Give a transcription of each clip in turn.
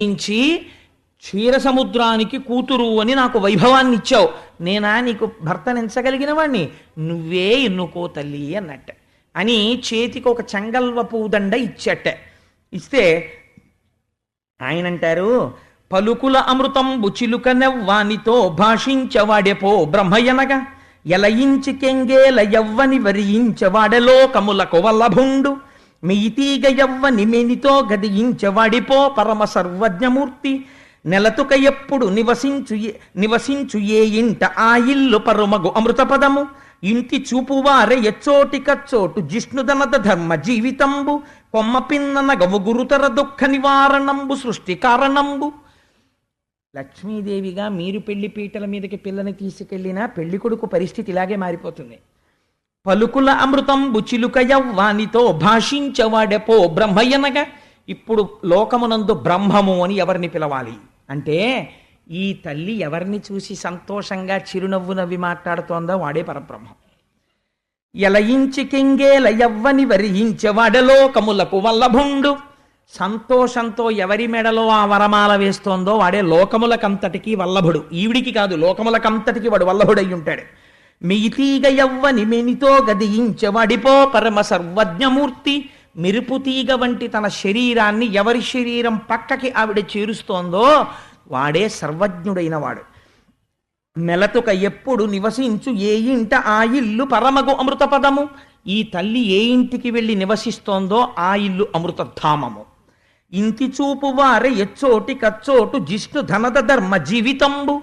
నుంచి క్షీరసముద్రానికి కూతురు అని నాకు వైభవాన్ని ఇచ్చావు, నేనా నీకు భర్తను ఎంచగలిగిన వాణ్ణి? నువ్వే ఎన్నుకో తల్లి అన్నట్ట అని చేతికి ఒక చెంగల్వ పూదండ ఇచ్చట. ఇస్తే ఆయన అంటారు, పలుకుల అమృతంబు చిలుకనెవ్వానితో భాషించవాడెపో బ్రహ్మయనగా ఎలయించి కెంగేల యవ్వని వరించవాడలోకములకు వల్లభుండు మియితీగ యవ్వని మేనితో గదియించవాడిపో పరమ సర్వజ్ఞమూర్తి నెలతుక ఎప్పుడు నివసించు ఏ ఇంట ఆ ఇల్లు పరుమగు అమృతపదము ఇంటి చూపువారె ఎచ్చోటి కచ్చోటు జిష్ణుదనద ధర్మ జీవితంబు కొమ్మ పిన్నన గవు గురుతర దుఃఖ నివారణంబు సృష్టి కారణంబు. లక్ష్మీదేవిగా మీరు పెళ్లి పీటల మీదకి పిల్లని తీసుకెళ్లినా పెళ్లి కొడుకు పరిస్థితి ఇలాగే మారిపోతుంది. పలుకుల అమృతంబు చిలుక యవ్వానితో భాషించవాడెపో బ్రహ్మయ్యనగా. ఇప్పుడు లోకమునందు బ్రహ్మము అని ఎవరిని పిలవాలి అంటే, ఈ తల్లి ఎవరిని చూసి సంతోషంగా చిరునవ్వు నవ్వి మాట్లాడుతోందో వాడే పరబ్రహ్మం. ఎలయించి కెంగేల యవ్వని వరించవాడలోకములకు వల్లభుండు. సంతోషంతో ఎవరి మెడలో ఆ వరమాల వేస్తోందో వాడే లోకములకంతటికి వల్లభుడు. ఈవిడికి కాదు, లోకములకంతటికి వాడు వల్లభుడై ఉంటాడు. మియితీగ యవ్వని మెనితో గదియించవాడిపో పరమ సర్వజ్ఞమూర్తి. మెరుపుతీగ వంటి తన శరీరాన్ని ఎవరి శరీరం పక్కకి ఆవిడ చేరుస్తోందో వాడే సర్వజ్ఞుడైన వాడు. మెలతుక ఎప్పుడు నివసించు ఏ ఇంట ఆ ఇల్లు పరమగు అమృతపదము. ఈ తల్లి ఏ ఇంటికి వెళ్ళి నివసిస్తోందో ఆ ఇల్లు అమృతధామము. ఇంటి చూపు వారె ఎచ్చోటి కచ్చోటు జిష్ణు ధనద ధర్మ జీవితంబు.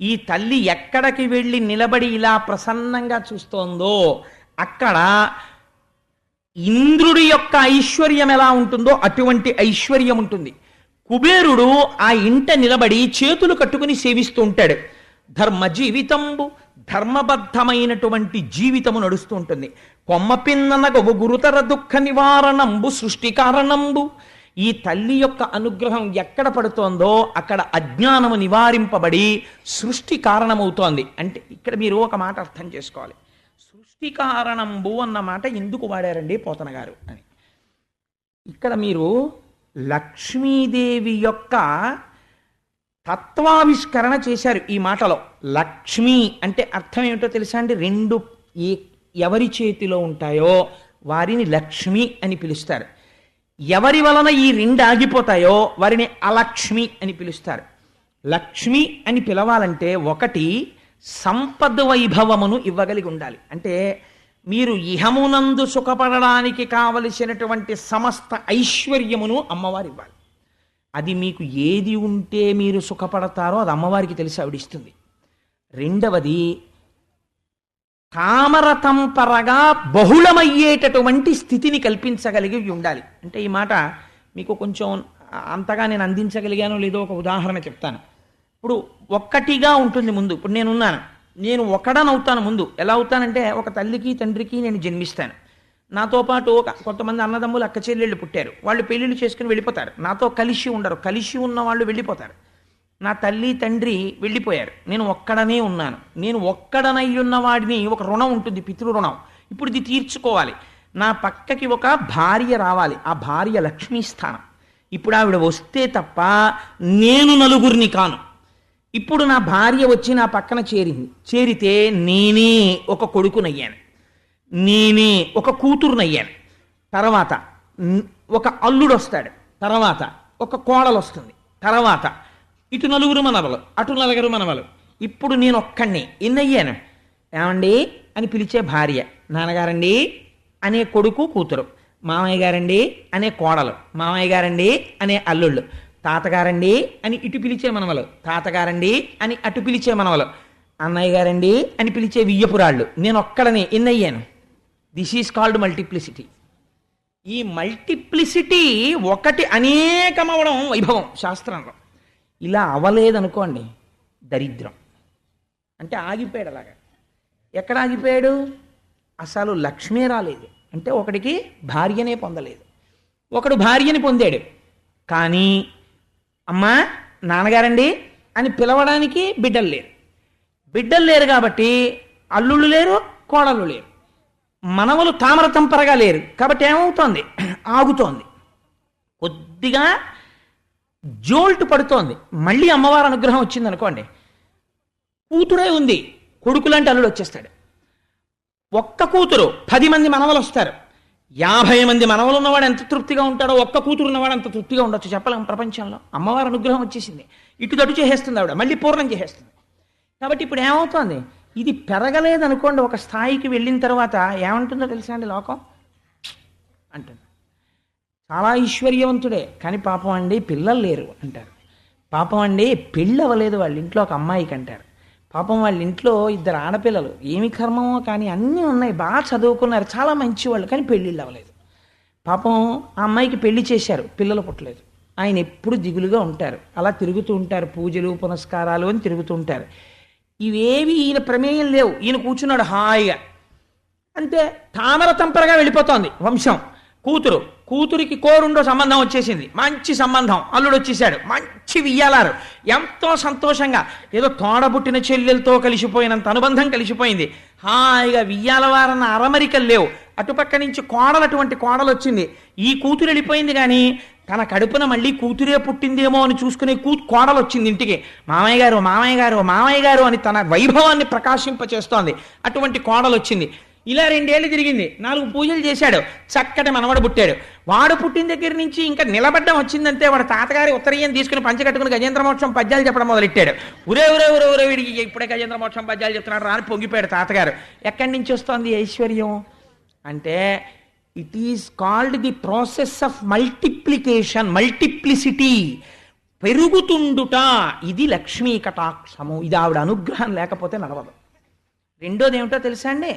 ఈ తల్లి ఎక్కడికి వెళ్ళి నిలబడి ఇలా ప్రసన్నంగా చూస్తోందో అక్కడ ఇంద్రుడి యొక్క ఐశ్వర్యం ఎలా ఉంటుందో అటువంటి ఐశ్వర్యం ఉంటుంది. కుబేరుడు ఆ ఇంట నిలబడి చేతులు కట్టుకుని సేవిస్తూ ఉంటాడు. ధర్మ జీవితంబు, ధర్మబద్ధమైనటువంటి జీవితము నడుస్తూ ఉంటుంది. కొమ్మ పిన్ననగవు గురుతర దుఃఖ నివారణంబు సృష్టి కారణంబు. ఈ తల్లి యొక్క అనుగ్రహం ఎక్కడ పడుతోందో అక్కడ అజ్ఞానము నివారింపబడి సృష్టి కారణమవుతోంది. అంటే ఇక్కడ మీరు ఒక మాట అర్థం చేసుకోవాలి. సృష్టి కారణంబు అన్న మాట ఎందుకు వాడారండి పోతన గారు అని. ఇక్కడ మీరు లక్ష్మీదేవి యొక్క తత్వావిష్కరణ చేశారు ఈ మాటలో. లక్ష్మి అంటే అర్థం ఏమిటో తెలుసా అండి? రెండు ఎవరి చేతిలో ఉంటాయో వారిని లక్ష్మి అని పిలుస్తారు. ఎవరి వలన ఈ రెండు ఆగిపోతాయో వారిని అలక్ష్మి అని పిలుస్తారు. లక్ష్మి అని పిలవాలంటే ఒకటి సంపద వైభవమును ఇవ్వగలిగి ఉండాలి. అంటే మీరు ఇహమునందు సుఖపడడానికి కావలసినటువంటి సమస్త ఐశ్వర్యమును అమ్మవారు ఇవ్వాలి. అది మీకు ఏది ఉంటే మీరు సుఖపడతారో అది అమ్మవారికి తెలిసి ఆవిడిస్తుంది. రెండవది కామరతంపరగా బహుళమయ్యేటటువంటి స్థితిని కల్పించగలిగి ఉండాలి. అంటే ఈ మాట మీకు కొంచెం అంతగా నేను అందించగలిగానో లేదో ఒక ఉదాహరణ చెప్తాను. ఇప్పుడు ఒక్కటిగా ఉంటుంది ముందు. ఇప్పుడు నేను ఒకడనవుతాను ముందు. ఎలా అవుతానంటే, ఒక తల్లికి తండ్రికి నేను జన్మిస్తాను. నాతో పాటు కొంతమంది అన్నదమ్ములు అక్క చెల్లెళ్ళు పుట్టారు. వాళ్ళు పెళ్ళిళ్ళు చేసుకుని వెళ్ళిపోతారు. నాతో కలిసి ఉండరు. కలిసి ఉన్న వాళ్ళు వెళ్ళిపోతారు. నా తల్లి తండ్రి వెళ్ళిపోయారు. నేను ఒక్కడనే ఉన్నాను. నేను ఒక్కడనై ఉన్న వాడిని ఒక రుణం ఉంటుంది, పితృ రుణం. ఇప్పుడు ఇది తీర్చుకోవాలి. నా పక్కకి ఒక భార్య రావాలి. ఆ భార్య లక్ష్మీస్థానం. ఇప్పుడు ఆవిడ వస్తే తప్ప నేను నలుగురిని కాను. ఇప్పుడు నా భార్య వచ్చి నా పక్కన చేరితే నేనే ఒక కొడుకునయ్యాను, నేనే ఒక కూతురునయ్యాను. తర్వాత ఒక అల్లుడు వస్తాడు, తర్వాత ఒక కోడలు వస్తుంది, తర్వాత ఇటు నలుగురు మనవలు, అటు నలుగురు మనవలు. ఇప్పుడు నేను ఒక్కడిని ఎన్నయ్యాను? ఏమండి అని పిలిచే భార్య, నాన్నగారండి అనే కొడుకు కూతురు, మామయ్య గారండి అనే కోడలు, మామయ్య గారండి అనే అల్లుళ్ళు, తాతగారండి అని ఇటు పిలిచే మనవలు, తాతగారండి అని అటు పిలిచే మనవలు, అన్నయ్య గారండి అని పిలిచే వియ్యపురాళ్ళు. నేను ఒక్కడనే ఎన్నయ్యాను? This is called multiplicity. ఈ మల్టిప్లిసిటీ ఒకటి అనేకమవడం వైభవం శాస్త్రంలో. ఇలా అవ్వలేదనుకోండి దరిద్రం. అంటే ఆగిపోయాడు. అలాగా ఎక్కడ ఆగిపోయాడు? అసలు లక్ష్మే రాలేదు. అంటే ఒకడికి భార్యనే పొందలేదు, ఒకడు భార్యని పొందాడు. కానీ అమ్మా నాన్నగారండి అని పిలవడానికి బిడ్డలు లేరు కాబట్టి అల్లుళ్ళు లేరు, కోడళ్ళు లేరు, మనవలు తామరతంపరగా లేరు. కాబట్టి ఏమవుతోంది? ఆగుతోంది. కొద్దిగా జోల్ట్ పడుతోంది, మళ్ళీ అమ్మవారి అనుగ్రహం వచ్చింది అనుకోండి, కూతురే ఉంది, కొడుకులాంటి అల్లుడు వచ్చేస్తాడు. ఒక్క కూతురు 10 మంది మనవలు వస్తారు. 50 మంది మనవలు ఉన్నవాడు ఎంత తృప్తిగా ఉంటాడో ఒక్క కూతురు ఉన్నవాడు అంత తృప్తిగా ఉండొచ్చు చెప్పలేం ప్రపంచంలో. అమ్మవారి అనుగ్రహం వచ్చేసింది, ఇటుదటు చేసేస్తుంది ఆవిడ, మళ్ళీ పూర్ణం చేసేస్తుంది. కాబట్టి ఇప్పుడు ఏమవుతోంది, ఇది పెరగలేదనుకోండి, ఒక స్థాయికి వెళ్ళిన తర్వాత ఏమంటుందో తెలుసా అండి లోకం అంటుంది. చాలా ఐశ్వర్యవంతుడే కానీ పాపం అండి పిల్లలు లేరు అంటారు. పాపం అండి పెళ్ళి అవ్వలేదు వాళ్ళ ఇంట్లో ఒక అమ్మాయికి అంటారు. పాపం వాళ్ళ ఇంట్లో 2 ఆడపిల్లలు, ఏమి కర్మమో కానీ అన్నీ ఉన్నాయి, బాగా చదువుకున్నారు, చాలా మంచివాళ్ళు, కానీ పెళ్ళిళ్ళు అవ్వలేదు. పాపం ఆ అమ్మాయికి పెళ్లి చేశారు, పిల్లలు పుట్టలేదు. ఆయన ఎప్పుడు దిగులుగా ఉంటారు, అలా తిరుగుతూ ఉంటారు, పూజలు పునస్కారాలు అని తిరుగుతూ ఉంటారు. ఇవేవి ఈయన ప్రమేయం లేవు, ఈయన కూర్చున్నాడు హాయిగా. అంతే, తామర తంపరగా వెళ్ళిపోతోంది వంశం. కూతురికి కోరుండో సంబంధం వచ్చేసింది, మంచి సంబంధం, అల్లుడు వచ్చేసాడు, మంచి వియ్యాలారు, ఎంతో సంతోషంగా, ఏదో తోడబుట్టిన చెల్లెలతో కలిసిపోయినంత అనుబంధం కలిసిపోయింది. హాయిగా వియ్యాలవారన్న అరమరికలు లేవు. అటుపక్క నుంచి అటువంటి కోడలు వచ్చింది. ఈ కూతురు వెళ్ళిపోయింది కానీ తన కడుపున మళ్ళీ కూతురే పుట్టిందేమో అని చూసుకునే కోడలు వచ్చింది ఇంటికి. మామయ్య గారు మామయ్య గారు మామయ్య గారు అని తన వైభవాన్ని ప్రకాశింపచేస్తోంది. అటువంటి కోడలు వచ్చింది. ఇలా 2 ఏళ్ళు తిరిగింది, 4 పూజలు చేశాడు, చక్కటి మనవడు పుట్టాడు. వాడు పుట్టిన దగ్గర నుంచి ఇంకా నిలబడ్డం వచ్చిందంటే వాడు తాతగారి ఉత్తరీయం తీసుకుని పంచకట్టుకుని గజేంద్ర మోక్షం పద్యాలు చెప్పడం మొదలెట్టాడు. ఉరే ఉరే ఉరే ఉరే వీడికి ఇప్పుడే గజేంద్ర మోక్షం పద్యాలు చెప్తున్నాడు రాని పొంగిపోయాడు తాతగారు. ఎక్కడి నుంచి వస్తోంది ఐశ్వర్యం అంటే, it is called the process of multiplication, multiplicity, పెరుగుతుండుట. ఇది లక్ష్మీ కటాక్షము. ఇది ఆవిడ అనుగ్రహం లేకపోతే నడవదు. రెండోది ఏమిటో తెలుసా అండి,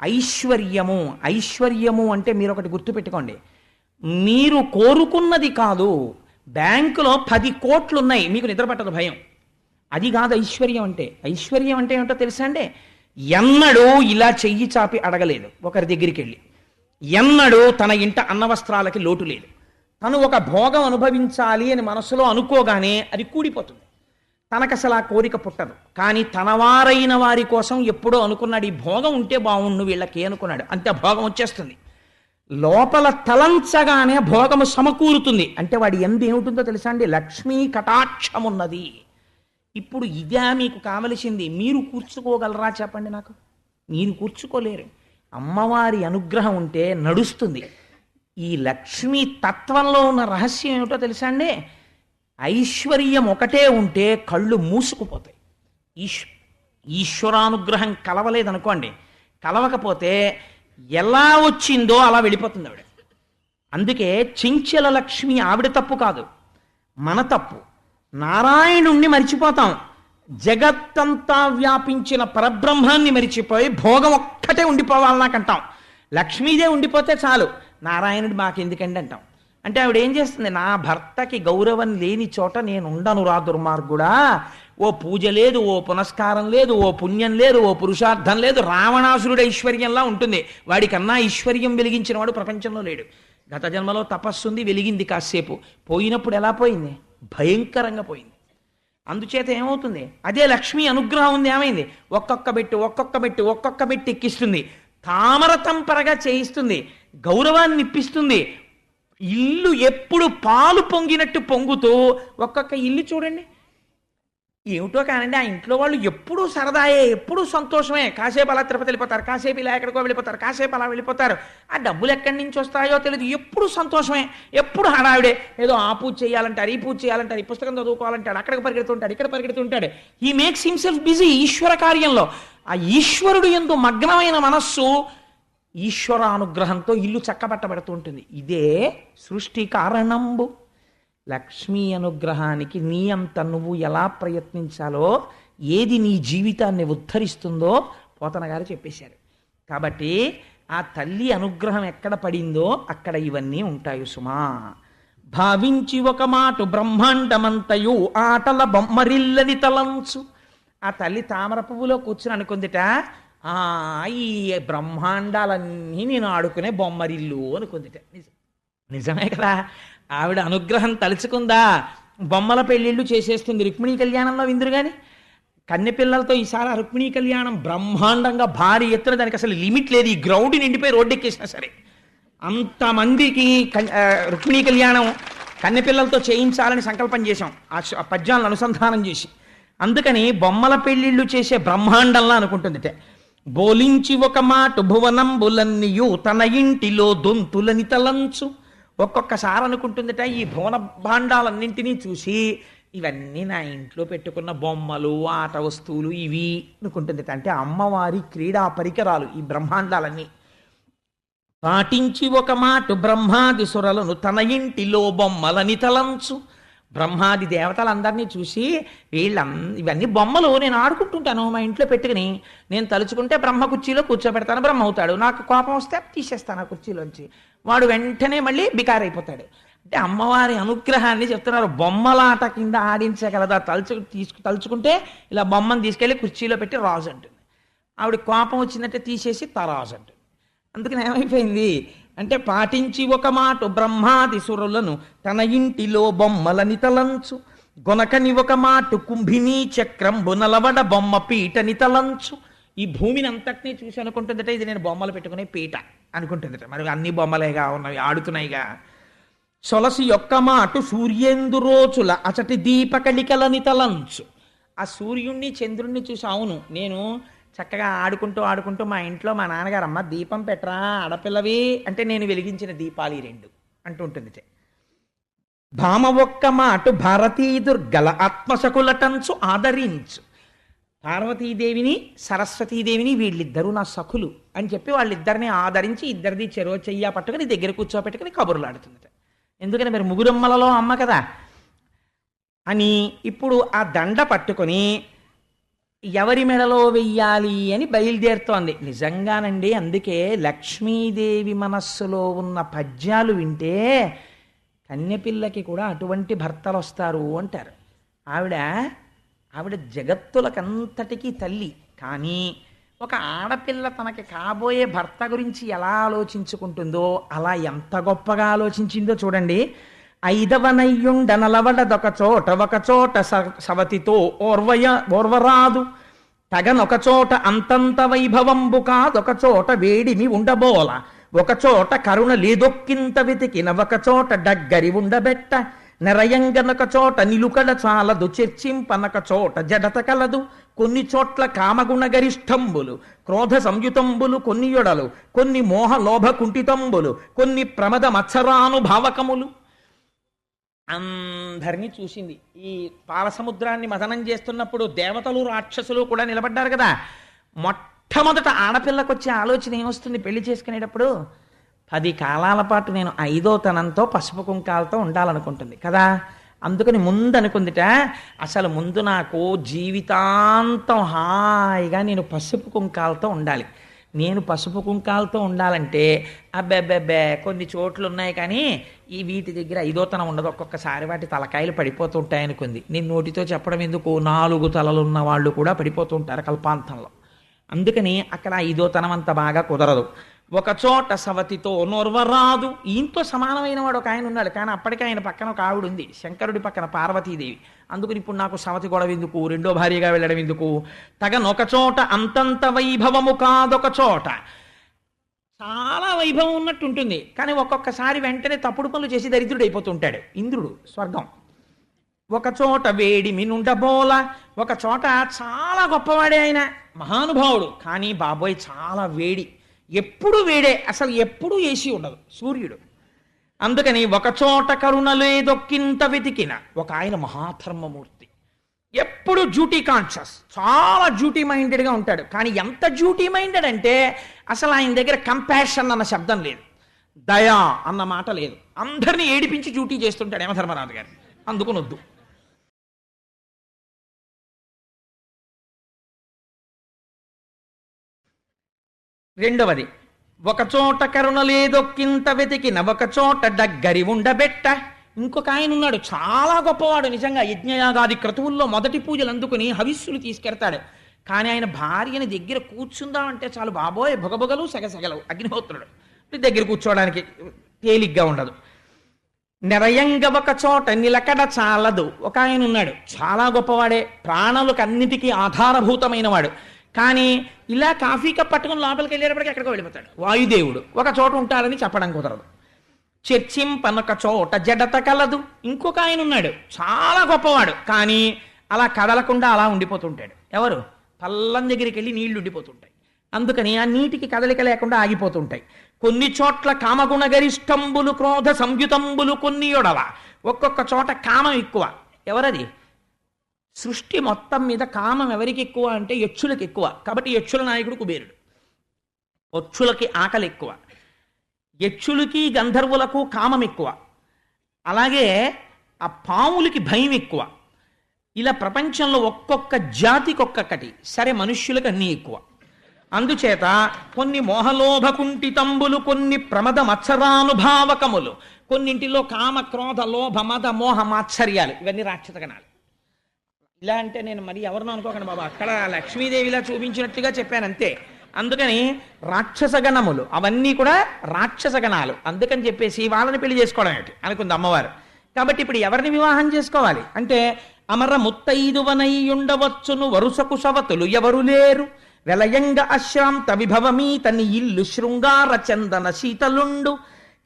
ఐశ్వర్యము. ఐశ్వర్యము అంటే మీరు ఒకటి గుర్తుపెట్టుకోండి, మీరు కోరుకున్నది కాదు. బ్యాంకులో 10 కోట్లు ఉన్నాయి, మీకు నిద్రపట్టదు భయం, అది కాదు ఐశ్వర్యం అంటే. ఐశ్వర్యం అంటే ఏమిటో తెలుసా అండి, ఎన్నడూ ఇలా చెయ్యి చాపి అడగలేదు ఒకరి దగ్గరికి వెళ్ళి, ఎన్నడూ తన ఇంట అన్నవస్త్రాలకి లోటు లేదు. తను ఒక భోగం అనుభవించాలి అని మనసులో అనుకోగానే అది కూడిపోతుంది, తనకు అసలు ఆ కోరిక పుట్టదు. కానీ తనవారైన వారి కోసం ఎప్పుడో అనుకున్నాడు, ఈ భోగం ఉంటే బాగుండు వీళ్ళకి అనుకున్నాడు, అంతే భోగం వచ్చేస్తుంది. లోపల తలంచగానే భోగము సమకూరుతుంది. అంటే వాడి ఎందు ఏమిటుందో తెలుసా అండి, లక్ష్మీ కటాక్షం ఉన్నది. ఇప్పుడు ఇదే మీకు కావలసింది. మీరు కూర్చుకోగలరా చెప్పండి నాకు? మీరు కూర్చుకోలేరు. అమ్మవారి అనుగ్రహం ఉంటే నడుస్తుంది. ఈ లక్ష్మీ తత్వంలో ఉన్న రహస్యం ఏమిటో తెలుసా అండి, ఐశ్వర్యం ఒకటే ఉంటే కళ్ళు మూసుకుపోతాయి. ఈశ్వరానుగ్రహం కలవలేదనుకోండి, కలవకపోతే ఎలా వచ్చిందో అలా వెళ్ళిపోతుంది ఆవిడ. అందుకే చెంచల లక్ష్మి ఆవిడ తప్పు కాదు, మన తప్పు. నారాయణుణ్ణి మరిచిపోతాం, జగత్తంతా వ్యాపించిన పరబ్రహ్మాన్ని మరిచిపోయి భోగం ఒక్కటే ఉండిపోవాలి నాకంటాం. లక్ష్మీదే ఉండిపోతే చాలు, నారాయణుడు మాకెందుకండి అంటాం. అంటే ఆవిడ ఏం చేస్తుంది, నా భర్తకి గౌరవం లేని చోట నేను ఉండను రా దుర్మార్గుడా. ఓ పూజ లేదు, ఓ పునస్కారం లేదు, ఓ పుణ్యం లేదు, ఓ పురుషార్థం లేదు. రావణాసురుడు ఐశ్వర్యంలా ఉంటుంది. వాడికన్నా ఐశ్వర్యం వెలిగించిన వాడు ప్రపంచంలో లేడు. గత జన్మలో తపస్సుంది, వెలిగింది కాసేపు, పోయినప్పుడు ఎలా పోయింది, భయంకరంగా పోయింది. అందుచేత ఏమవుతుంది, అదే లక్ష్మీ అనుగ్రహం ఉంది, ఏమైంది, ఒక్కొక్క బెట్టు ఎక్కిస్తుంది, తామర తంపరగా చేయిస్తుంది, గౌరవాన్ని ఇప్పిస్తుంది. ఇల్లు ఎప్పుడు పాలు పొంగినట్టు పొంగుతూ, ఒక్కొక్క ఇల్లు చూడండి ఏమిటో కానండి, ఆ ఇంట్లో వాళ్ళు ఎప్పుడూ సరదాయే, ఎప్పుడూ సంతోషమే. కాసేపు అలా తిరుపతి వెళ్ళిపోతారు, కాసేపు ఇలా ఎక్కడికో వెళ్ళిపోతారు, కాసేపు అలా వెళ్ళిపోతారు. ఆ డబ్బులు ఎక్కడి నుంచి వస్తాయో తెలియదు, ఎప్పుడు సంతోషమే, ఎప్పుడు హడావిడే. ఏదో ఆ పూజ చేయాలంటారు, ఈ పూజ చేయాలంటారు, ఈ పుస్తకం చదువుకోవాలంటాడు, అక్కడికి పరిగెడుతుంటాడు, ఇక్కడ పరిగెడుతుంటాడు. హీ మేక్స్ హిమ్సెల్ఫ్ బిజీ ఈశ్వర కార్యంలో. ఆ ఈశ్వరుడు యందు మగ్నమైన మనస్సు ఈశ్వరానుగ్రహంతో ఇల్లు చక్కబట్టబడుతూ ఉంటుంది. ఇదే సృష్టి కారణంబు. లక్ష్మీ అనుగ్రహానికి నీ అంత నువ్వు ఎలా ప్రయత్నించాలో, ఏది నీ జీవితాన్ని ఉద్ధరిస్తుందో పోతన గారు చెప్పేశారు. కాబట్టి ఆ తల్లి అనుగ్రహం ఎక్కడ పడిందో అక్కడ ఇవన్నీ ఉంటాయి సుమా. భావించి ఒక మాట బ్రహ్మాండమంతయు ఆటల బొమ్మరిల్లని తలంచు. ఆ తల్లి తామర పువ్వులో కూర్చుని అనుకుందిట, ఈ బ్రహ్మాండాలన్నీ నేను ఆడుకునే బొమ్మరిల్లు అనుకుందిట. నిజమే కదా, ఆవిడ అనుగ్రహం తలుచుకుందా బొమ్మల పెళ్ళిళ్ళు చేసేస్తుంది. రుక్మిణీ కళ్యాణంలో విందురు కానీ కన్నెపిల్లలతో ఈసారి రుక్మిణీ కళ్యాణం బ్రహ్మాండంగా భారీ ఎత్తున, దానికి అసలు లిమిట్ లేదు. ఈ గ్రౌండ్ నిండిపోయి రోడ్డెక్కేసినా సరే అంతమందికి రుక్మిణీ కళ్యాణం కన్నెపిల్లలతో చేయించాలని సంకల్పం చేశాం ఆ పద్యాలను అనుసంధానం చేసి. అందుకని బొమ్మల పెళ్లిళ్ళు చేసే బ్రహ్మాండంలా అనుకుంటుందిట. బోలించి ఒక మాట భువనంబులన్నీయు తన ఇంటిలో దొంతులని తలంచు. ఒక్కొక్కసారి అనుకుంటుందిట ఈ భువన భాండాలన్నింటినీ చూసి, ఇవన్నీ నా ఇంట్లో పెట్టుకున్న బొమ్మలు, ఆట వస్తువులు ఇవి అనుకుంటుందిట. అంటే అమ్మవారి క్రీడా పరికరాలు ఈ బ్రహ్మాండాలన్నీ. పాటించి ఒక మాట బ్రహ్మాది సురలను తన ఇంటిలో బొమ్మలని తలంచు. బ్రహ్మాది దేవతలందరినీ చూసి, ఇవన్నీ బొమ్మలు, నేను ఆడుకుంటుంటాను మా ఇంట్లో పెట్టుకుని, నేను తలుచుకుంటే బ్రహ్మ కుర్చీలో కూర్చోబెడతాను, బ్రహ్మ అవుతాడు. నాకు కోపం వస్తే తీసేస్తాను ఆ కుర్చీలోంచి, వాడు వెంటనే మళ్ళీ బికారైపోతాడు. అంటే అమ్మవారి అనుగ్రహాన్ని చెప్తున్నారు. బొమ్మలాట కింద ఆడించగలదా? తలుచుకుంటే ఇలా బొమ్మను తీసుకెళ్ళి కుర్చీలో పెట్టి రాజు అంటుంది. ఆవిడ కోపం వచ్చిందంటే తీసేసి తరాజు అంటుంది. అందుకని ఏమైపోయింది అంటే, పాటించి ఒక మాట బ్రహ్మాది సురులను తన ఇంటిలో బొమ్మలని తలంచు. గొనకని ఒక మాట కుంభినీ చక్రం బునలవడ బొమ్మ పీటని తలంచు. ఈ భూమిని అంతటినీ చూసి అనుకుంటుందట, ఇది నేను బొమ్మలు పెట్టుకునే పీట అనుకుంటుందట. మరి అన్ని బొమ్మలేగా ఉన్నవి, ఆడుతున్నాయిగా. సొలసి యొక్క మాట సూర్యేందు రోజుల అచటి దీపకళికలని తలంచు. ఆ సూర్యుణ్ణి చంద్రుణ్ణి చూసి, అవును నేను చక్కగా ఆడుకుంటూ మా ఇంట్లో మా నాన్నగారు, అమ్మ దీపం పెట్టరా ఆడపిల్లవి అంటే, నేను వెలిగించిన దీపాలు ఈ రెండు అంటూ ఉంటుంది. భామ ఒక్క మాట భారతీ దుర్గల ఆత్మశకులటంచు ఆదరించు. పార్వతీదేవిని సరస్వతీదేవిని వీళ్ళిద్దరూ నా సఖులు అని చెప్పి వాళ్ళిద్దరిని ఆదరించి, ఇద్దరిది చెరో చెయ్య పట్టుకుని దగ్గర కూర్చోపెట్టుకుని కబుర్లు ఆడుతుంది. ఎందుకని మరి ముగ్గురమ్మలలో అమ్మ కదా అని. ఇప్పుడు ఆ దండ పట్టుకొని ఎవరి మెడలో వెయ్యాలి అని బయలుదేరుతోంది. నిజంగానండి, అందుకే లక్ష్మీదేవి మనస్సులో ఉన్న పద్యాలు వింటే కన్యపిల్లకి కూడా అటువంటి భర్తలు వస్తారు అంటారు. ఆవిడ జగత్తులకంతటికీ తల్లి. కానీ ఒక ఆడపిల్ల తనకి కాబోయే భర్త గురించి ఎలా ఆలోచించుకుంటుందో అలా ఎంత గొప్పగా ఆలోచించిందో చూడండి. ఐదవనయ్యుండనలవడదొక చోట ఒక చోట సవతితో ఓర్వరాదు, తగనొక చోట అంతంత వైభవంబు కాదొక చోట వేడిమి ఉండబోల, ఒక చోట కరుణ లేదొక్కింత వెతికిన ఒక చోట డగ్గరి ఉండబెట్ట, నెరయంగనొక చోట నిలుకడ చాలదు చర్చింపనక చోట జడత కలదు, కొన్ని చోట్ల కామగుణ గరిష్టంబులు క్రోధ సంయుతంబులు కొన్ని యొడలు, కొన్ని మోహ లోభ కుంఠితంబులు కొన్ని ప్రమద మత్సరానుభావకములు. అందరినీ చూసింది. ఈ పాలసముద్రాన్ని మదనం చేస్తున్నప్పుడు దేవతలు రాక్షసులు కూడా నిలబడ్డారు కదా. మొట్టమొదట ఆడపిల్లకు వచ్చే ఆలోచన ఏమొస్తుంది పెళ్లి చేసుకునేటప్పుడు? 10 కాలాల పాటు నేను 5వ తనంతో పసుపు కుంకాలతో ఉండాలనుకుంటుంది కదా. అందుకని ముందు అనుకుందిట, అసలు ముందు నాకు జీవితాంతం హాయిగా నేను పసుపు కుంకాలతో ఉండాలి. నేను పసుపు కుంకాలతో ఉండాలంటే అబ్బెబ్బెబ్బే కొన్ని చోట్లు ఉన్నాయి కానీ ఈ వీటి దగ్గర 5వ తనం ఉండదు, ఒక్కొక్కసారి వాటి తలకాయలు పడిపోతూ ఉంటాయనుకుంది. నేను నోటితో చెప్పడం ఎందుకు, 4 తలలున్న వాళ్ళు కూడా పడిపోతూ ఉంటారు కల్పాంతంలో. అందుకని అక్కడ 5వ తనం అంత బాగా కుదరదు. ఒక చోట సవతితో నోర్వరాదు. ఈయనతో సమానమైన వాడు ఒక ఆయన ఉన్నాడు, కానీ అప్పటికే ఆయన పక్కన ఒక ఆవిడ ఉంది, శంకరుడి పక్కన పార్వతీదేవి. అందుకని ఇప్పుడు నాకు సవతి గొడవ ఎందుకు, రెండో భార్యగా వెళ్ళడం ఎందుకు? తగనొక చోట అంతంత వైభవము కాదొక చోట. చాలా వైభవం ఉన్నట్టు ఉంటుంది, కానీ ఒక్కొక్కసారి వెంటనే తప్పుడు పనులు చేసి దరిద్రుడు అయిపోతుంటాడు. ఇంద్రుడు స్వర్గం. ఒక చోట వేడి మినుండబోల, ఒక చోట చాలా గొప్పవాడే ఆయన, మహానుభావుడు, కానీ బాబోయ్ చాలా వేడి, ఎప్పుడు వేడే, అసలు ఎప్పుడు ఏసీ ఉండదు సూర్యుడు. అందుకని ఒక చోట కరుణ లేదొక్కింత వెతికిన ఒక ఆయన మహాధర్మమూర్తి, ఎప్పుడు డ్యూటీ కాన్షియస్, చాలా డ్యూటీ మైండెడ్గా ఉంటాడు. కానీ ఎంత డ్యూటీ మైండెడ్ అంటే అసలు ఆయన దగ్గర కంపాషన్ అన్న శబ్దం లేదు, దయా అన్న మాట లేదు. అందరినీ ఏడిపించి డ్యూటీ చేస్తుంటాడు యమధర్మరాజు గారు. అందుకునొద్దు. రెండవది, ఒక చోట కరుణ లేదొక్కింత వెతికిన ఒక చోట డగ్గరి ఉండబెట్ట. ఇంకొక ఆయన ఉన్నాడు చాలా గొప్పవాడు, నిజంగా యజ్ఞయాగాది క్రతువుల్లో మొదటి పూజలు అందుకుని హవిస్సులు తీసుకెడతాడు. కానీ ఆయన భార్యని దగ్గర కూర్చుందామంటే చాలు బాబోయ్ భొగబొగలు సెగసెగలు, అగ్నిహోత్రుడు దగ్గర కూర్చోవడానికి తేలిగ్గా ఉండదు. నిరయంగ ఒక చోట నిలకడ చాలదు. ఒక ఆయన ఉన్నాడు చాలా గొప్పవాడే, ప్రాణులకు అన్నిటికీ ఆధారభూతమైన వాడు, కానీ ఇలా కాఫీ కప్ పట్టుకుని లోపలికి వెళ్ళేటప్పటికి ఎక్కడికో వెళ్ళిపోతాడు. వాయుదేవుడు ఒక చోట ఉంటాడని చెప్పడం కుదరదు. చర్చింపనొక చోట జడత కలదు. ఇంకొక ఆయన ఉన్నాడు, చాలా గొప్పవాడు, కానీ అలా కదలకుండా అలా ఉండిపోతుంటాడు. ఎవరు? పల్లం దగ్గరికి వెళ్ళి నీళ్లు ఉండిపోతుంటాయి. అందుకని ఆ నీటికి కదలిక లేకుండా ఆగిపోతుంటాయి. కొన్ని చోట్ల కామగుణ గరిష్టంబులు క్రోధ సంయుతంబులు కొన్ని యొడల. ఒక్కొక్క చోట కామం ఎక్కువ. ఎవరది? సృష్టి మొత్తం మీద కామం ఎవరికి ఎక్కువ అంటే యక్షులకు ఎక్కువ. కాబట్టి యక్షుల నాయకుడు కుబేరుడు. పక్షులకి ఆకలి ఎక్కువ, యక్షులకి గంధర్వులకు కామం ఎక్కువ, అలాగే ఆ పాములకి భయం ఎక్కువ. ఇలా ప్రపంచంలో ఒక్కొక్క జాతికి ఒక్కొక్కటి. సరే, మనుష్యులకు అన్నీ ఎక్కువ. అందుచేత కొన్ని మోహలోభకుంఠితంబులు, కొన్ని ప్రమద మత్సరానుభావకములు, కొన్నింటిలో కామ క్రోధ లోభ మద మోహ మాత్సర్యాలు, ఇవన్నీ రాక్షస గణాలు. ఇలా అంటే నేను మరి ఎవరినో అనుకోకండి బాబా, అక్కడ లక్ష్మీదేవిలా చూపించినట్టుగా చెప్పాను అంతే. అందుకని రాక్షస గణములు అవన్నీ కూడా రాక్షస గణాలు. అందుకని చెప్పేసి వాళ్ళని పెళ్లి చేసుకోవడం ఏంటి అనుకుంది అమ్మవారు. కాబట్టి ఇప్పుడు ఎవరిని వివాహం చేసుకోవాలి అంటే, అమర ముత్తైదువనయ్యుండవచ్చును వరుసకు సవతులు ఎవరు లేరు, వెలయంగ అశ్రాంత విభవమీ తని ఇల్లు శృంగార చందన శీతలుండు,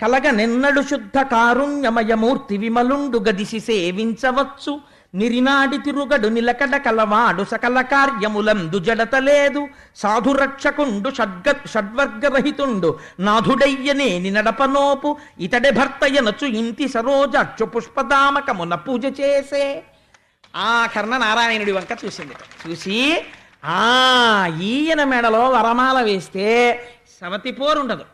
కలగ నిన్నడు శుద్ధ కారుణ్యమయమూర్తి విమలుండు గదిసి సేవించవచ్చు, నిరినాడి తిరుగడు నిలకడ కలవాడు సకల కార్యములందు జడత లేదు, సాధురక్షకుండు షడ్వర్గరహితుండు నాథుడయ్యనేని నడపనోపు, ఇతడే భర్తయనచు ఇంటి సరోజాక్షు పుష్పదామకమున పూజ చేసే. ఆ కర్ణ నారాయణుడి వంక చూసింది. చూసి ఈయన మెడలో వరమాల వేస్తే సవతి పోరు ఉండదు,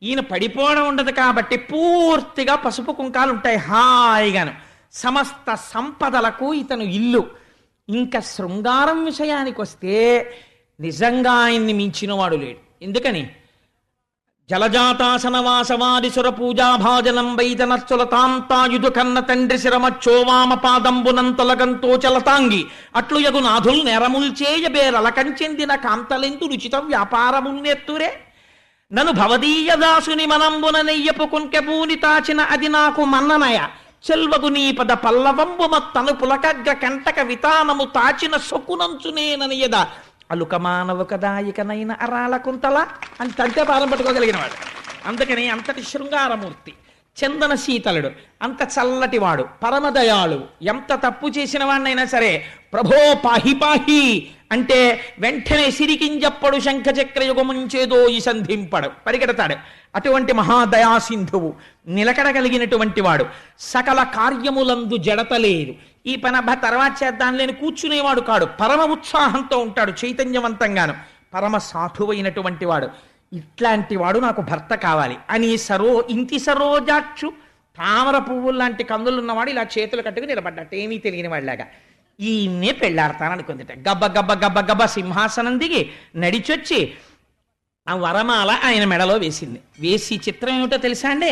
ఈయన పడిపోవడం ఉండదు. కాబట్టి పూర్తిగా పసుపు కుంకాలు ఉంటాయి హాయిగాను. సమస్త సంపదలకు ఇతను ఇల్లు. ఇంకా శృంగారం విషయానికి వస్తే నిజంగా ఆయన్ని మించినవాడు లేడు. ఎందుకని? జలజాతాసనవాసవాది సుర పూజాభాజనం వైదనర్చుల తాంతాయుధు కన్న తండ్రి శిరమచ్చోవామ పాదంబునంతొలగంతో చలతాంగి అట్లు యగు నాథుల్ నెరముల్చేయబేరల కంచెందిన కాంతలెందు రుచిత వ్యాపారమున్నెత్తురే, నను భవదీయ దాసుని మనంబున నెయ్యపు కుంకెపూని తాచిన అది నాకు మన్ననయ, చెల్వగు నీ పద పల్లవంబు మత్తను పులకగ్ర కంటక వితానము తాచిన సొక్కునంచునేననియద అలుక మానవ కదాయికనైన అరాళ కుంతల అని తంతే పాదం పట్టుకోగలిగిన వాడు. అందుకని అంతటి శృంగారమూర్తి, చందన శీతలుడు, అంత చల్లటివాడు, పరమదయాళువు. ఎంత తప్పు చేసిన వాడినైనా సరే ప్రభో పాహి పాహి అంటే వెంటనే సిరికింజప్పడు శంఖచక్రయుగముంచేదో ఈ సంధింపడు, పరిగెడతాడు. అటువంటి మహాదయాసింధువు, నిలకడగలిగినటువంటి వాడు, సకల కార్యములందు జడతలేదు. ఈ పని తర్వాత చేద్దాం లేని కూర్చునేవాడు కాడు, పరమ ఉత్సాహంతో ఉంటాడు, చైతన్యవంతంగాను, పరమ సాధువైనటువంటి వాడు. ఇట్లాంటి వాడు నాకు భర్త కావాలి అని ఇంటి సరోజాక్షు తామర పువ్వులు లాంటి కందులు ఉన్నవాడు ఇలా చేతులు కట్టుకుని నిలబడ్డట్టు, ఏమీ తెలియని వాడిలాగా. ఈయన్నే పెళ్ళాడతాననుకుందిట. గబ్బ గబ్బ గబ్బ గబ్బ సింహాసనం దిగి నడిచొచ్చి ఆ వరమాల ఆయన మెడలో వేసింది. వేసి చిత్రం ఏమిటో తెలుసా అండి?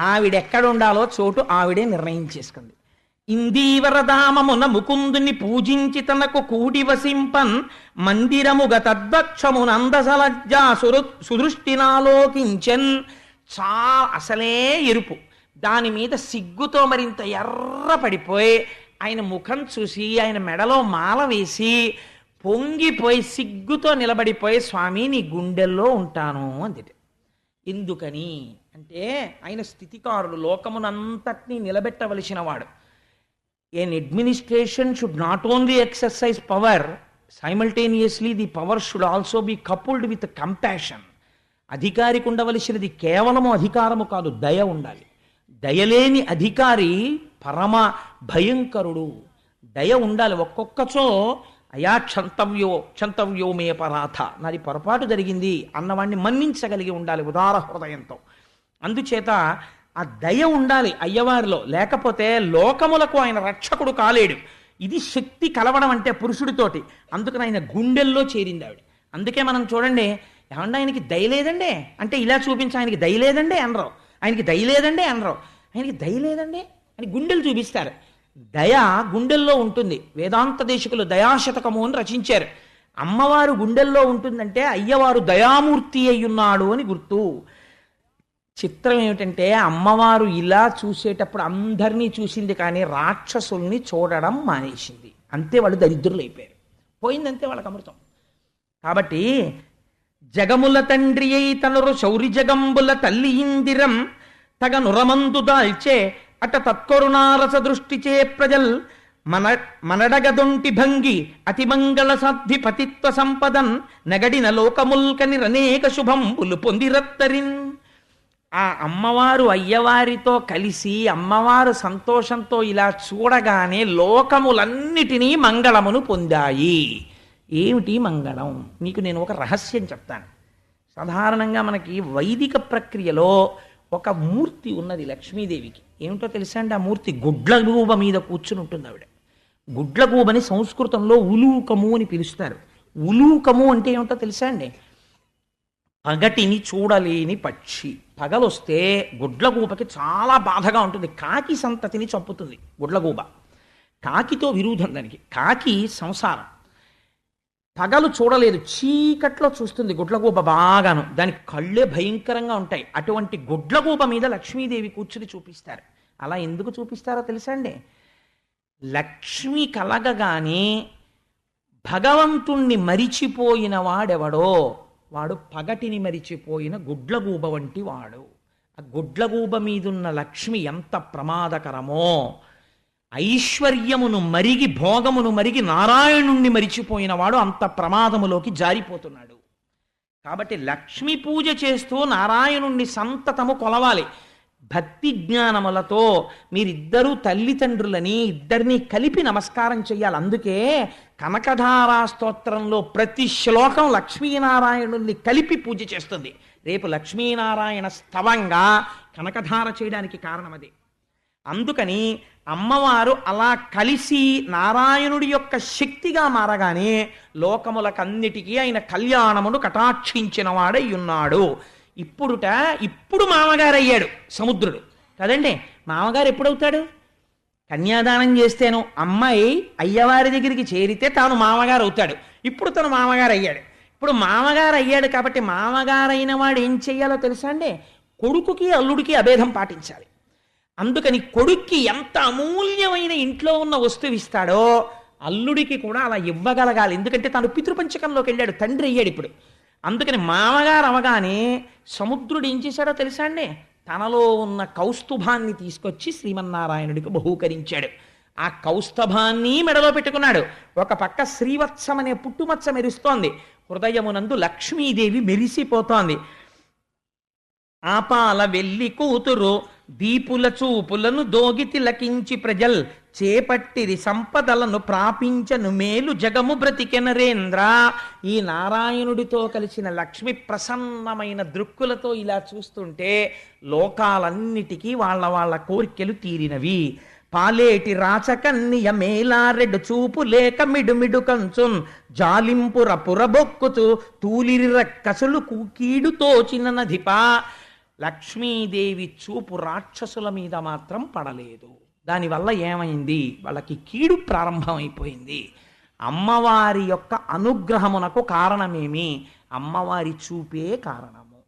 ఆవిడెక్కడ ఉండాలో చోటు ఆవిడే నిర్ణయించేసుకుంది. ఇందీవరధామమున ముకుందుని పూజించి తనకు కూడి వసింపన్ మందిరముగ తద్వక్షమునందసలజ్జా సుదృష్టినాలోకించెన్. అసలే ఎరుపు, దాని మీద సిగ్గుతో మరింత ఎర్ర పడిపోయి ఆయన ముఖం చూసి ఆయన మెడలో మాల వేసి పొంగిపోయి సిగ్గుతో నిలబడిపోయి, స్వామి నీ గుండెల్లో ఉంటాను అంది. ఎందుకని అంటే ఆయన స్థితికారుడు, లోకమునంతటినీ నిలబెట్టవలసిన వాడు. An administration should not only exercise power, simultaneously the power should also be coupled with compassion. అధికారికి ఉండవలసినది కేవలము అధికారము కాదు, దయ ఉండాలి. దయలేని అధికారి పరమ భయంకరుడు. దయ ఉండాలి. ఒక్కొక్కచో అయా క్షంతవ్యో మే పరాథ, నాది పొరపాటు జరిగింది అన్నవాడిని మన్నించగలిగి ఉండాలి ఉదార హృదయంతో. అందుచేత ఆ దయ ఉండాలి అయ్యవారిలో, లేకపోతే లోకములకు ఆయన రక్షకుడు కాలేడు. ఇది శక్తి కలవడం అంటే పురుషుడితోటి. అందుకని ఆయన గుండెల్లో చేరింది ఆవిడ. అందుకే మనం చూడండి, ఏమన్నా ఆయనకి దయ లేదండి అంటే ఇలా చూపించి ఆయనకి దయ లేదండి అనరు, ఆయనకి దయ లేదండి అనరు, ఆయనకి దయ లేదండి అని గుండెలు చూపిస్తారు. దయ గుండెల్లో ఉంటుంది. వేదాంత దేశికులు దయాశతకము అని రచించారు. అమ్మవారు గుండెల్లో ఉంటుందంటే అయ్యవారు దయామూర్తి అయ్యున్నాడు అని గుర్తు. చిత్రం ఏమిటంటే అమ్మవారు ఇలా చూసేటప్పుడు అందరినీ చూసింది, కానీ రాక్షసుల్ని చూడడం మానేసింది. అంతే వాళ్ళు దరిద్రులు అయిపోయారు, పోయిందంతే వాళ్ళకి అమృతం. కాబట్టి జగముల తండ్రి అయి తనరు శౌరి జగంబుల తల్లి ఇందిరం తగ నురమందు దాల్చే అట తత్కరుణారస దృష్టిచే ప్రజల్ మనడగదొంటి భంగి అతిమంగళ సాధ్వి పతిత్వ సంపదన్ నగడిన లోకముల్కని రనేక శుభంబులు పొందిరత్తరిన్. ఆ అమ్మవారు అయ్యవారితో కలిసి అమ్మవారు సంతోషంతో ఇలా చూడగానే లోకములన్నిటినీ మంగళమును పొందాయి. ఏమిటి మంగళం? మీకు నేను ఒక రహస్యం చెప్తాను. సాధారణంగా మనకి వైదిక ప్రక్రియలో ఒక మూర్తి ఉన్నది లక్ష్మీదేవికి. ఏమిటో తెలుసా అండి? ఆ మూర్తి గుడ్లగూబ మీద కూర్చుని ఉంటుంది ఆవిడ. గుడ్లగూబని సంస్కృతంలో ఉలూకము అని పిలుస్తారు. ఉలూకము అంటే ఏమిటో తెలుసా అండి? పగటిని చూడలేని పక్షి. పగలొస్తే గుడ్లగూబకి చాలా బాధగా ఉంటుంది. కాకి సంతతిని చంపుతుంది గుడ్లగూబ. కాకితో విరోధం దానికి. కాకి సంసారం. పగలు చూడలేదు, చీకట్లో చూస్తుంది గుడ్లగూబ బాగాను. దానికి కళ్ళే భయంకరంగా ఉంటాయి. అటువంటి గుడ్లగూబ మీద లక్ష్మీదేవి కూర్చుని చూపిస్తారు. అలా ఎందుకు చూపిస్తారో తెలుసా అండి? లక్ష్మి కలగగానే భగవంతుణ్ణి మరిచిపోయిన వాడెవడో వాడు పగటిని మరిచిపోయిన గుడ్లగూబ వంటి వాడు. ఆ గుడ్లగూబ మీదున్న లక్ష్మి ఎంత ప్రమాదకరమో, ఐశ్వర్యమును మరిగి భోగమును మరిగి నారాయణుణ్ణి మరిచిపోయిన వాడు అంత ప్రమాదములోకి జారిపోతున్నాడు. కాబట్టి లక్ష్మి పూజ చేస్తూ నారాయణుణ్ణి సంతతము కొలవాలి. భక్తి జ్ఞానములతో మీరిద్దరూ తల్లిదండ్రులని ఇద్దరినీ కలిపి నమస్కారం చెయ్యాలి. అందుకే కనకధారా స్తోత్రంలో ప్రతి శ్లోకం లక్ష్మీనారాయణుల్ని కలిపి పూజ చేస్తుంది. రేపు లక్ష్మీనారాయణ స్తవంగా కనకధార చేయడానికి కారణం అదే. అందుకని అమ్మవారు అలా కలిసి నారాయణుడి యొక్క శక్తిగా మారగానే లోకములకన్నిటికీ ఆయన కళ్యాణమును కటాక్షించిన వాడై ఉన్నాడు. ఇప్పుడు మామగారు అయ్యాడు సముద్రుడు కదండి. మామగారు ఎప్పుడవుతాడు? కన్యాదానం చేస్తేను అమ్మాయి అయ్యవారి దగ్గరికి చేరితే తాను మామగారు అవుతాడు. ఇప్పుడు తను మామగారు అయ్యాడు. ఇప్పుడు మామగారు అయ్యాడు కాబట్టి మామగారైన వాడు ఏం చెయ్యాలో తెలుసా అండి? కొడుకుకి అల్లుడికి అభేదం పాటించాలి. అందుకని కొడుక్కి ఎంత అమూల్యమైన ఇంట్లో ఉన్న వస్తువు ఇస్తాడో అల్లుడికి కూడా అలా ఇవ్వగలగాలి. ఎందుకంటే తాను పితృపంచకంలోకి వెళ్ళాడు, తండ్రి అయ్యాడు ఇప్పుడు. అందుకని మామగారు అవగానే సముద్రుడు ఏం చేశాడో తెలుసా అండి? తనలో ఉన్న కౌస్తుభాన్ని తీసుకొచ్చి శ్రీమన్నారాయణుడికి బహూకరించాడు. ఆ కౌస్తభాన్ని మెడలో పెట్టుకున్నాడు. ఒక పక్క శ్రీవత్సం అనే పుట్టుమచ్చ మెరుస్తోంది. హృదయమునందు లక్ష్మీదేవి మెరిసిపోతోంది. ఆపాల వెల్లి కూతురు దీపుల చూపులను దోగి తిలకించి ప్రజల్ చేపట్టిరి సంపదలను ప్రాపించను మేలు జగము బ్రతికెనరేంద్ర. ఈ నారాయణుడితో కలిసిన లక్ష్మి ప్రసన్నమైన దృక్కులతో ఇలా చూస్తుంటే లోకాలన్నిటికీ వాళ్ళ వాళ్ళ కోరికలు తీరినవి. పాలేటి రాచకన్నియ మేలారెడు చూపు లేక మిడుమిడు కంచున్ జాలింపుర పురబొక్కుతూ తూలిరి రక్కసులు కీడుతో చిన్ననధిపా. లక్ష్మీదేవి చూపు రాక్షసుల మీద మాత్రం పడలేదు. దానివల్ల ఏమైంది? వాళ్ళకి కీడు ప్రారంభమైపోయింది. అమ్మవారి యొక్క అనుగ్రహమునకు కారణమేమి? అమ్మవారి చూపే కారణము.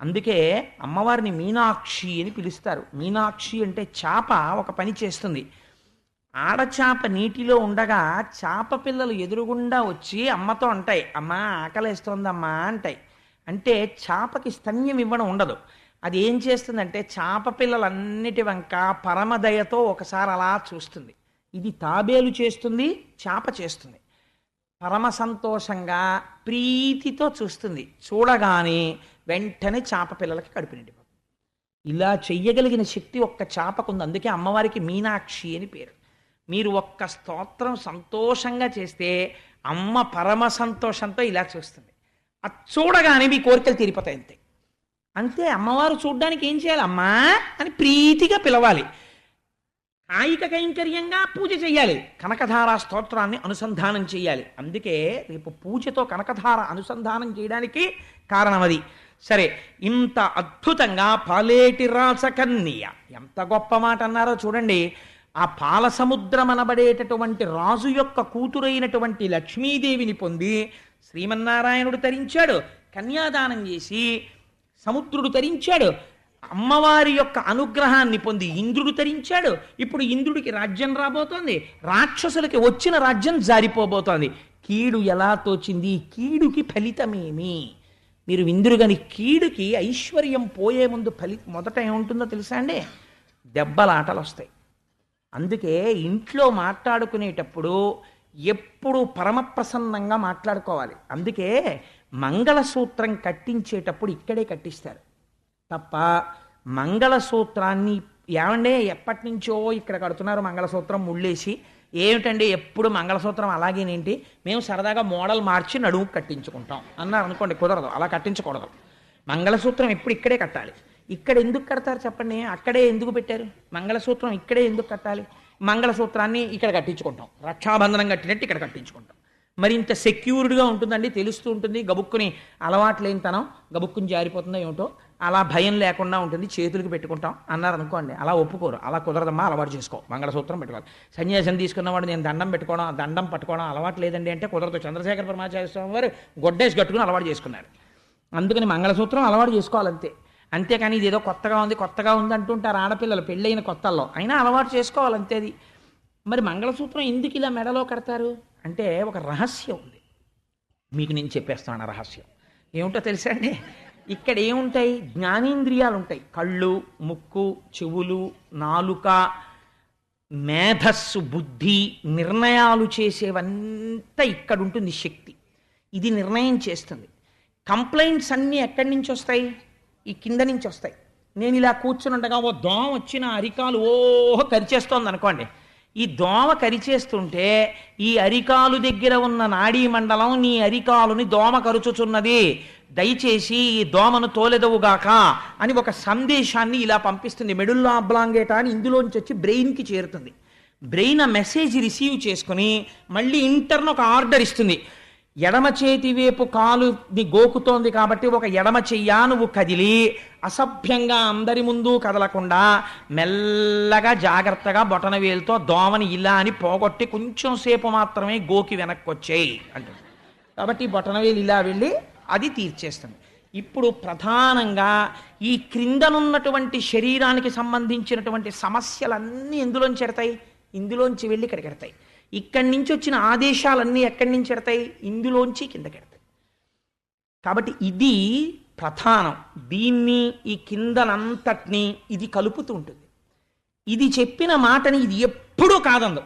అందుకే అమ్మవారిని మీనాక్షి అని పిలుస్తారు. మీనాక్షి అంటే చేప ఒక పని చేస్తుంది. ఆడచాప నీటిలో ఉండగా చేప పిల్లలు ఎదురుగుండా వచ్చి అమ్మతో అంటాయి, అమ్మా ఆకలేస్తోందమ్మా అంటాయి. అంటే చేపకి స్తన్యం ఇవ్వడం ఉండదు. అది ఏం చేస్తుందంటే చేప పిల్లలన్నిటి వంక పరమదయతో ఒకసారి అలా చూస్తుంది. ఇది తాబేలు చేస్తుంది, చేప చేస్తుంది. పరమ సంతోషంగా ప్రీతితో చూస్తుంది. చూడగానే వెంటనే చేప పిల్లలకి కడుపు నిండిపోతుంది. ఇలా చెయ్యగలిగిన శక్తి ఒక్క చేపకుంది. అందుకే అమ్మవారికి మీనాక్షి అని పేరు. మీరు ఒక్క స్తోత్రం సంతోషంగా చేస్తే అమ్మ పరమ సంతోషంతో ఇలా చూస్తుంది. అది చూడగానే మీ కోరికలు తీరిపోతాయి. అంతే అంతే. అమ్మవారు చూడ్డానికి ఏం చేయాలి? అమ్మా అని ప్రీతిగా పిలవాలి. కాయిక కైంకర్యంగా పూజ చెయ్యాలి. కనకధార స్తోత్రాన్ని అనుసంధానం చేయాలి. అందుకే రేపు పూజతో కనకధార అనుసంధానం చేయడానికి కారణం అది. సరే, ఇంత అద్భుతంగా పాలేటి రాసకన్య, ఎంత గొప్ప మాట అన్నారో చూడండి. ఆ పాల సముద్రం అనబడేటటువంటి రాజు యొక్క కూతురైనటువంటి లక్ష్మీదేవిని పొంది శ్రీమన్నారాయణుడు తరించాడు. కన్యాదానం చేసి సముద్రుడు తరించాడు. అమ్మవారి యొక్క అనుగ్రహాన్ని పొంది ఇంద్రుడు తరించాడు. ఇప్పుడు ఇంద్రుడికి రాజ్యం రాబోతోంది. రాక్షసులకి వచ్చిన రాజ్యం జారిపోబోతోంది. కీడు ఎలా తోచింది? కీడుకి ఫలితమేమి? మీరు విందురుగని కీడుకి ఐశ్వర్యం పోయే ముందు మొదట ఏముంటుందో తెలుసా అండి? దెబ్బలాటలు వస్తాయి. అందుకే ఇంట్లో మాట్లాడుకునేటప్పుడు ఎప్పుడు పరమప్రసన్నంగా మాట్లాడుకోవాలి. అందుకే మంగళసూత్రం కట్టించేటప్పుడు ఇక్కడే కట్టిస్తారు తప్ప మంగళసూత్రాన్ని ఏమండే ఎప్పటి నుంచో ఇక్కడ కడుతున్నారు మంగళసూత్రం ముళ్ళేసి, ఏమిటండి ఎప్పుడు మంగళసూత్రం అలాగేనేంటి, మేము సరదాగా మోడల్ మార్చి నడుము కట్టించుకుంటాం అన్నారు అనుకోండి, కుదరదు, అలా కట్టించకూడదు. మంగళసూత్రం ఎప్పుడు ఇక్కడే కట్టాలి. ఇక్కడ ఎందుకు కడతారు చెప్పండి? అక్కడే ఎందుకు పెట్టారు మంగళసూత్రం? ఇక్కడే ఎందుకు కట్టాలి? మంగళసూత్రాన్ని ఇక్కడ కట్టించుకుంటాం, రక్షాబంధనం కట్టినట్టు ఇక్కడ కట్టించుకుంటాం. మరి ఇంత సెక్యూర్డ్గా ఉంటుందండి, తెలుస్తూ ఉంటుంది. గబుక్కుని అలవాటు లేనితనం గబుక్కుని జారిపోతుందో ఏమిటో అలా భయం లేకుండా ఉంటుంది, చేతులకి పెట్టుకుంటాం అన్నారు అనుకోండి, అలా ఒప్పుకోరు. అలా కుదరదమ్మా, అలవాటు చేసుకో, మంగళసూత్రం పెట్టుకోవాలి. సన్యాసం తీసుకున్నవాడు నేను దండం పెట్టుకోవడం, దండం పట్టుకోవడం అలవాటు లేదండి అంటే కుదరదు. చంద్రశేఖర పరమాచార్య స్వామి వారు గొడ్డేసి కట్టుకుని అలవాటు చేసుకున్నారు. అందుకని మంగళసూత్రం అలవాటు చేసుకోవాలంతే. అంతేకాని ఇది ఏదో కొత్తగా ఉంది అంటుంటారు ఆడపిల్లలు పెళ్ళైన కొత్తల్లో, అయినా అలవాటు చేసుకోవాలంతే. అది మరి మంగళసూత్రం ఎందుకు ఇలా మెడలో కడతారు అంటే ఒక రహస్యం ఉంది. మీకు నేను చెప్పేస్తాను ఆ రహస్యం ఏమిటో తెలుసా అండి? ఇక్కడ ఏముంటాయి? జ్ఞానేంద్రియాలు ఉంటాయి. కళ్ళు, ముక్కు, చెవులు, నాలుక, మేధస్సు, బుద్ధి, నిర్ణయాలు చేసేవంతా ఇక్కడ ఉంటుంది శక్తి. ఇది నిర్ణయం చేస్తుంది. కంప్లైంట్స్ అన్నీ ఎక్కడి నుంచి వస్తాయి? ఈ కింద నుంచి వస్తాయి. నేను ఇలా కూర్చుని ఉండగా ఓ దోమ వచ్చిన అరికాలు కరిచేస్తోంది అనుకోండి. ఈ దోమ కరిచేస్తుంటే ఈ అరికాలు దగ్గర ఉన్న నాడీ మండలం నీ అరికాలుని దోమ కరుచుచున్నది, దయచేసి ఈ దోమను తోలెదవుగాక అని ఒక సందేశాన్ని ఇలా పంపిస్తుంది. మెడుల్లా అబ్లాంగేటా అని ఇందులోంచి వచ్చి బ్రెయిన్కి చేరుతుంది. బ్రెయిన్ ఆ మెసేజ్ రిసీవ్ చేసుకుని మళ్ళీ ఇంటర్న్ ఒక ఆర్డర్ ఇస్తుంది. ఎడమ చేతి వైపు కాలుని గోకుతోంది కాబట్టి ఒక ఎడమ చెయ్యా నువ్వు కదిలి అసభ్యంగా అందరి ముందు కదలకుండా మెల్లగా జాగ్రత్తగా బొటనవేలుతో దోమని ఇలా అని పోగొట్టి కొంచెం సేపు మాత్రమే గోకి వెనక్కి వచ్చేయి అంటుంది. కాబట్టి బొటనవేలు ఇలా వెళ్ళి అది తీర్చేస్తుంది. ఇప్పుడు ప్రధానంగా ఈ క్రిందనున్నటువంటి శరీరానికి సంబంధించినటువంటి సమస్యలన్నీ ఎందులోంచి ఎడతాయి? ఇందులోంచి వెళ్ళి ఇక్కడికి ఎడతాయి. ఇక్కడి నుంచి వచ్చిన ఆదేశాలన్నీ ఎక్కడి నుంచి ఎడతాయి? ఇందులోంచి కిందకి ఎడతాయి. కాబట్టి ఇది ప్రధానం. దీన్ని ఈ కిందనంతటినీ ఇది కలుపుతూ ఉంటుంది. ఇది చెప్పిన మాటని ఇది ఎప్పుడూ కాదందు.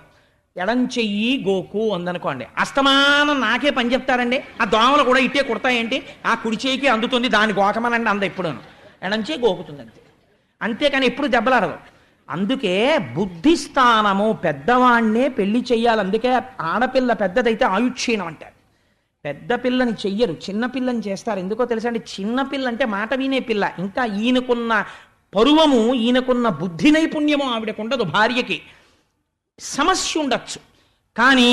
ఎడం చెయ్యి గోకు అందనుకోండి, అస్తమానం నాకే పని చెప్తారండి, ఆ దోమలు కూడా ఇట్టే కుడతాయేంటి, ఆ కుడి చేయికి అందుతుంది దాని గోకమనండి అంద ఎప్పుడూను ఎడం చేయి గోకుతుంది అంతే. అంతేకాని ఎప్పుడు దెబ్బలాడదు. అందుకే బుద్ధిస్థానము పెద్దవాణ్ణే పెళ్లి చెయ్యాలి. అందుకే ఆడపిల్ల పెద్దదైతే ఆయుక్షీణం అంటారు. పెద్ద పిల్లని చెయ్యరు, చిన్నపిల్లని చేస్తారు. ఎందుకో తెలుసా అండి? చిన్నపిల్ల అంటే మాట వినే పిల్ల. ఇంకా ఈయనకున్న పరువము, ఈయనకున్న బుద్ధి నైపుణ్యము ఆవిడకుండదు. భార్యకి సమస్య ఉండొచ్చు, కానీ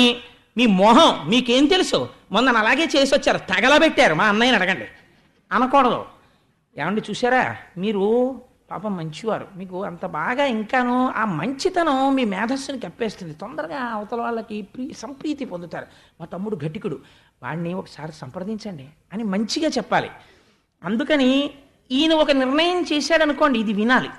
మీ మొహం మీకేం తెలుసు, మొన్న అలాగే చేసి వచ్చారు, తగలబెట్టారు, మా అన్నయ్యని అడగండి అనకూడదు. ఏమండి చూసారా, మీరు పాపం మంచివారు, మీకు అంత బాగా ఇంకాను ఆ మంచితనం మీ మేధస్సుని కప్పేస్తుంది. తొందరగా అవతల వాళ్ళకి సంప్రీతి పొందుతారు. మా తమ్ముడు ఘటికుడు, వాడిని ఒకసారి సంప్రదించండి అని మంచిగా చెప్పాలి. అందుకని ఈయన ఒక నిర్ణయం చేశాడనుకోండి, ఇది వినాలి.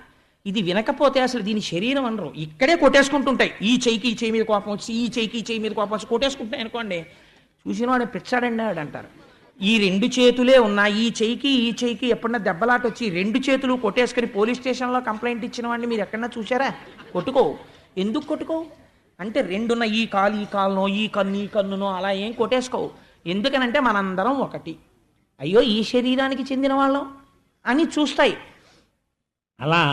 ఇది వినకపోతే అసలు దీని శరీరం అనరు, ఇక్కడే కొట్టేసుకుంటుంటాయి. ఈ చెయ్యికి ఈ చెయ్యి మీద కోపం వచ్చి, ఈ చెయ్యికి ఈ చెయ్యి మీద కోపం వచ్చి కొట్టేసుకుంటాయి అనుకోండి. చూసిన వాడు పిచ్చాడండి వాడు అంటారు. ఈ రెండు చేతులే ఉన్నాయి, ఈ చెయ్యికి ఈ చెయ్యికి ఎప్పుడన్నా దెబ్బలాట వచ్చి రెండు చేతులు కొట్టేసుకుని పోలీస్ స్టేషన్లో కంప్లైంట్ ఇచ్చిన వాడిని మీరు ఎక్కడన్నా చూసారా? కొట్టుకోవు. ఎందుకు కొట్టుకోవు అంటే రెండున్న ఈ కాలునో ఈ కన్నునో అలా ఏం కొట్టేసుకోవు. ఎందుకనంటే మనందరం ఒకటి, అయ్యో ఈ శరీరానికి చెందిన వాళ్ళం అని చూస్తాయి. అలా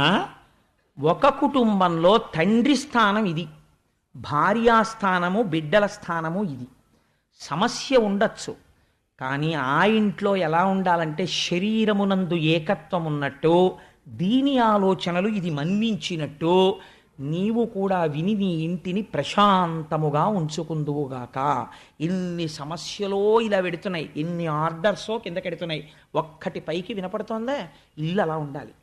ఒక కుటుంబంలో తండ్రి స్థానం ఇది, భార్యాస్థానము బిడ్డల స్థానము ఇది. సమస్య ఉండొచ్చు, కానీ ఆ ఇంట్లో ఎలా ఉండాలంటే శరీరమునందు ఏకత్వం ఉన్నట్టు, దీని ఆలోచనలు ఇది మన్నించినట్టు నీవు కూడా విని నీ ఇంటిని ప్రశాంతముగా ఉంచుకుందువుగాక. ఇన్ని సమస్యలో ఇలా పెడుతున్నాయి, ఇన్ని ఆర్డర్సో కిందకెడుతున్నాయి, ఒక్కటి పైకి వినపడుతోందా? ఇల్లు అలా ఉండాలి.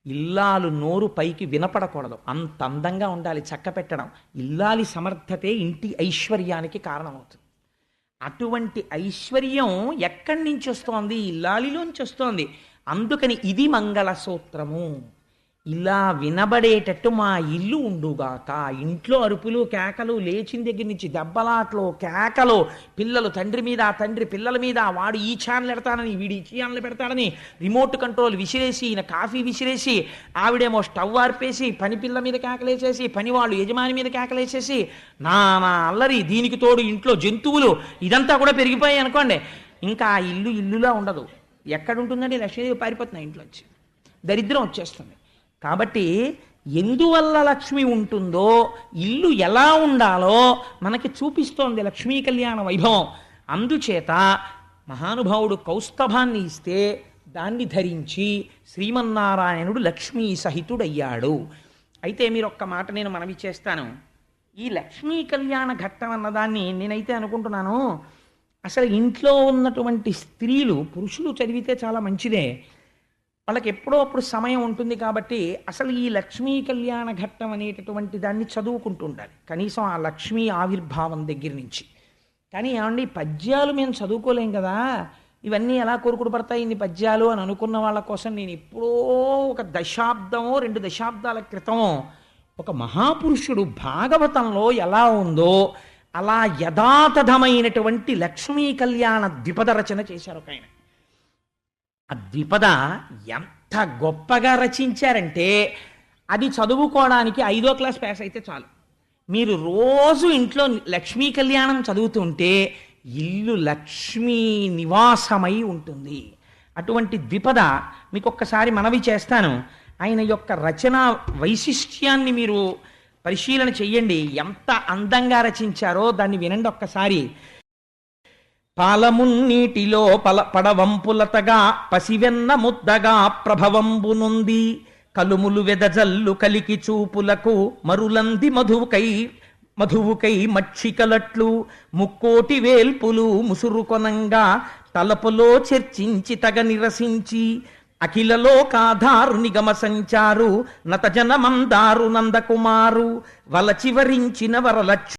ఇల్లాలు నోరు పైకి వినపడకూడదు, అంత అందంగా ఉండాలి. చక్క పెట్టడం, ఇల్లాలి సమర్థతే ఇంటి ఐశ్వర్యానికి కారణమవుతుంది. అటువంటి ఐశ్వర్యం ఎక్కడి నుంచి వస్తోంది? ఇల్లాలిలోంచి వస్తోంది. అందుకని ఇది మంగళసూత్రము. ఇలా వినబడేటట్టు మా ఇల్లు ఉండుగాక. ఇంట్లో అరుపులు కేకలు, లేచిన దగ్గర నుంచి దెబ్బలాట్లు కేకలు, పిల్లలు తండ్రి మీద, తండ్రి పిల్లల మీద, వాడు ఈ ఛానల్ పెడతాడని వీడు ఈ ఛానల్ పెడతాడని రిమోట్ కంట్రోల్ విసిరేసి, ఈయన కాఫీ విసిరేసి, ఆవిడేమో స్టవ్ ఆర్పేసి పని పిల్ల మీద కేకలేసేసి, పని వాళ్ళు యజమాని మీద కేకలేసేసి, నా అల్లరి, దీనికి తోడు ఇంట్లో జంతువులు, ఇదంతా కూడా పెరిగిపోయాయి అనుకోండి. ఇంకా ఆ ఇల్లు ఇల్లులా ఉండదు. ఎక్కడుంటుందండి? లక్ష్మీదేవి పారిపోతున్నాయి ఇంట్లోంచి, దరిద్రం వచ్చేస్తుంది. కాబట్టి ఎందువల్ల లక్ష్మి ఉంటుందో, ఇల్లు ఎలా ఉండాలో మనకి చూపిస్తోంది లక్ష్మీ కళ్యాణ వైభవం. అందుచేత మహానుభావుడు కౌస్తభాన్ని ఇస్తే దాన్ని ధరించి శ్రీమన్నారాయణుడు లక్ష్మీ సహితుడయ్యాడు. అయితే మీరు ఒక్క మాట నేను మనవి చేస్తాను. ఈ లక్ష్మీ కళ్యాణ ఘట్టం అన్నదాన్ని నేనైతే అనుకుంటున్నాను, అసలు ఇంట్లో ఉన్నటువంటి స్త్రీలు, పురుషులు చదివితే చాలా మంచిదే, వాళ్ళకి ఎప్పుడో అప్పుడు సమయం ఉంటుంది కాబట్టి అసలు ఈ లక్ష్మీ కళ్యాణ ఘట్టం అనేటటువంటి దాన్ని చదువుకుంటూ ఉండాలి, కనీసం ఆ లక్ష్మీ ఆవిర్భావం దగ్గర నుంచి. కానీ ఏమండి, పద్యాలు మేము చదువుకోలేం కదా, ఇవన్నీ ఎలా కొరుకుడు పడతాయి ఇన్ని పద్యాలు అని అనుకున్న వాళ్ళ కోసం నేను ఎప్పుడో ఒక దశాబ్దమో 2 దశాబ్దాల క్రితమో ఒక మహాపురుషుడు భాగవతంలో ఎలా ఉందో అలా యథాతథమైనటువంటి లక్ష్మీ కళ్యాణ ద్విపద రచన చేశారు ఒక ఆయన. ఆ ద్విపద ఎంత గొప్పగా రచించారంటే అది చదువుకోవడానికి 5వ క్లాస్ పాస్ అయితే చాలు. మీరు రోజు ఇంట్లో లక్ష్మీ కళ్యాణం చదువుతుంటే ఇల్లు లక్ష్మీ నివాసమై ఉంటుంది. అటువంటి ద్విపద మీకు ఒక్కసారి మనవి చేస్తాను. ఆయన యొక్క రచనా వైశిష్ట్యాన్ని మీరు పరిశీలన చెయ్యండి, ఎంత అందంగా రచించారో దాన్ని వినండి ఒక్కసారి. పాలమున్నీటిలో పడవంపులతగా పసివెన్న ముద్దగా ప్రభవంబునుంది, కలుములు వెదజల్లు కలికి చూపులకు మరులంది మధువుకై మక్షికలట్లు, ముక్కోటి వేల్పులు ముసురుకొనంగా తలపులో చర్చించి తగ నిరసించి, అఖిలలో కాధారు నిగమ సంచారు నతజనమందారు నందకుమారు, వలచివరించిన వరలక్ష్మి